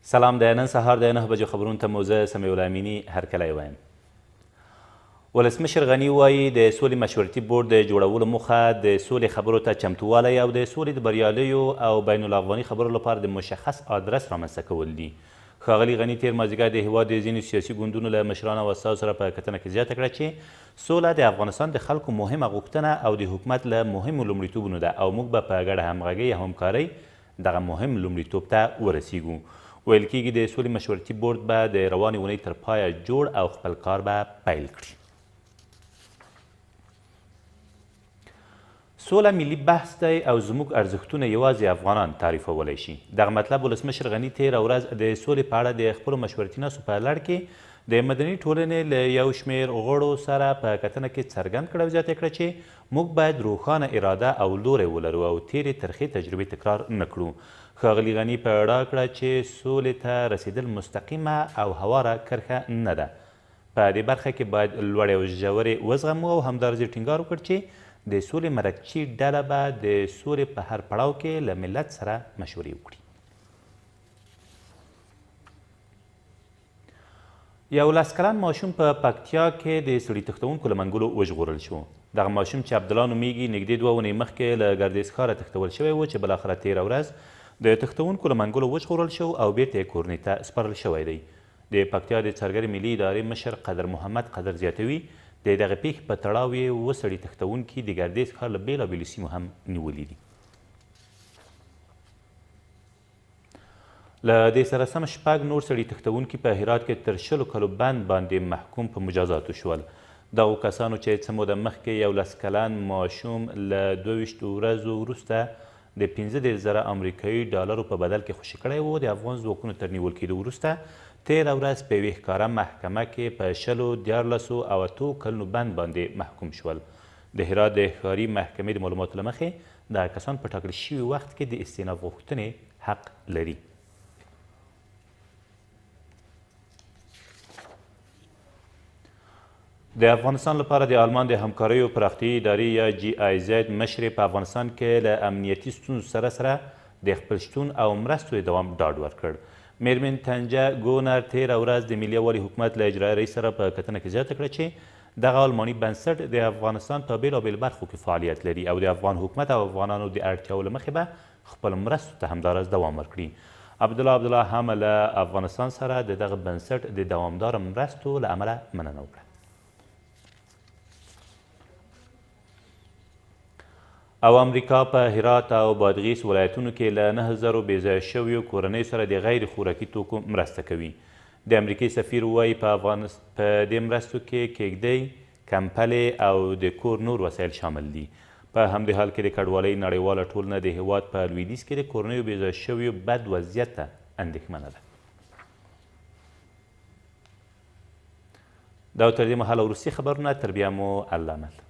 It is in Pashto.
سلام، د نن سهار د 9 بجو خبرونو ته مو زه سمیع الله امینی هرکلی وایم. ولسمشر غني وایي د سولې مشورتي بورډ د جوړولو موخه د سولې خبرو ته چمتووالی او د سولې د بریالیو او بین الافغاني خبرو لپاره د مشخص آدرس رامنځته کول دي. ښاغلي غني تیر مازدیګر د هیواد د ځینو سیاسي ګوندونو له مشرانو او استازو سره په کتنه کې زیاته کړه چې سوله د افغانستان د خلکو مهمه غوښتنه او د حکومت له مهمو لومړیتوبونو ده او موږ به په ګډه همغږۍ او همکارۍ دغه مهم لومړیتوب ته ورسیږو. ویل کېږي د سولې مشورتي بورډ به د روانې اونۍ تر پایه جوړ او خپل کار به پیل کړي. سوله ملي بحث دی او زموږ ارزښتونه یوازې افغانان تعریفولی شي. دغه مطلب ولسمشر غني تېره ورځ د سولې په اړه د خپلو مشورتي ناستو په لړ کې د مدني ټولنې له یو شمېر غړو سره په کتنه کې څرګند کړه او زیاته کړه چې موږ باید روښانه اراده او لوری ولرو او تېرې ترخې تجربې تکرار نه کړو. ښاغلي غني په اډا کړه چې سولې ته رسیدل مستقیمه او هواره کرښه نه ده. په دې برخه کې باید لوړې او ژورې وزغمو او همدارزې ټینګار وکړو چې د سولې مرکچي ډله به د سولې په هر پړاو کې له ملت سره مشورې وکړي. یو 10 کلن ماشوم په پکتیا کې د سړي تښتونکو له منګولو وژغورل شو. دغه ماشوم چې عبدالله نومیږي نږدې 2 اونۍ مخکې له ګردیز ښاره تښتول شوی و چې بالاخره تېره ورځ د تښتونکو له منګولو وژغورل شو او بیرته یې کورنۍ ته سپارل شوی دی. د پکتیا د څرګرې ملي ادارې مشر قدر محمد قدر زیاتوي د دغه پیښې په تړاو یې 7 سړي تښتونکي د ګردیز ښار له بېلابېلو سیمو هم نیولي دي. له دې سره سم 6 نور سړي تښتونکي په هرات کې تر 20 کلو بند باندې محکوم په مجازاتو شول. دغو کسانو چې څه موده مخکې یو 10 کلن ماشوم له 22 ورځو وروسته د 15,000 امریکایي ډالرو په بدل کې خوشي کړی و، د افغان ځواکونو تر نیول کېدو وروسته تېره ورځ په یوې ښکاره محکمه کې په 20، 14 او 8 کلونو بند باندې محکوم شول. د هرات د ښاري محکمې د معلوماتو له مخې دغه کسان په ټاکل شوي وخت کې د استئناف غوښتنې حق لري. د افغانستان لپاره د آلمان د همکاریو پراختیایي ادارې یا GIZ مشرې په افغانستان کې له امنیتي ستونزو سره د خپل شتون او مرستو د دوام ډاډ ورکړ. میرمن تنجه ګونر تېره ورځ د ملي یووالي حکومت له اجرایي رئیس سره په کتنه کې زیاته کړه چې دغه آلماني بنسټ د افغانستان په بېلابېلو برخو کې فعالیت لري او د افغان حکومت او افغانانو د اړتیاو له مخې به خپل مرستو ته همداراز دوام ورکړي. عبدالله هم له افغانستان سره د دغه بنسټ د دوامداره مرستو له امله مننه وکړه. او امریکا په هرات او بادغیس ولایتونو کې له 9,000 بېځایه شویو کورنیو سره د غیر خوراکي توکو مرسته کوي. د امریکې سفیر وایي په دې مرستو کې کېږدۍ، کمپلې او د کور نور وسایل شامل دي. په همدې حال کې د کډوالۍ نړیواله ټولنه د هېواد په لویدیځ کې د کورنیو بېځایه شویو بد وضعیت ته اندېښمنه ده. دا تر دې مهاله وروستي خبرونه، تر بیا مو الله مل.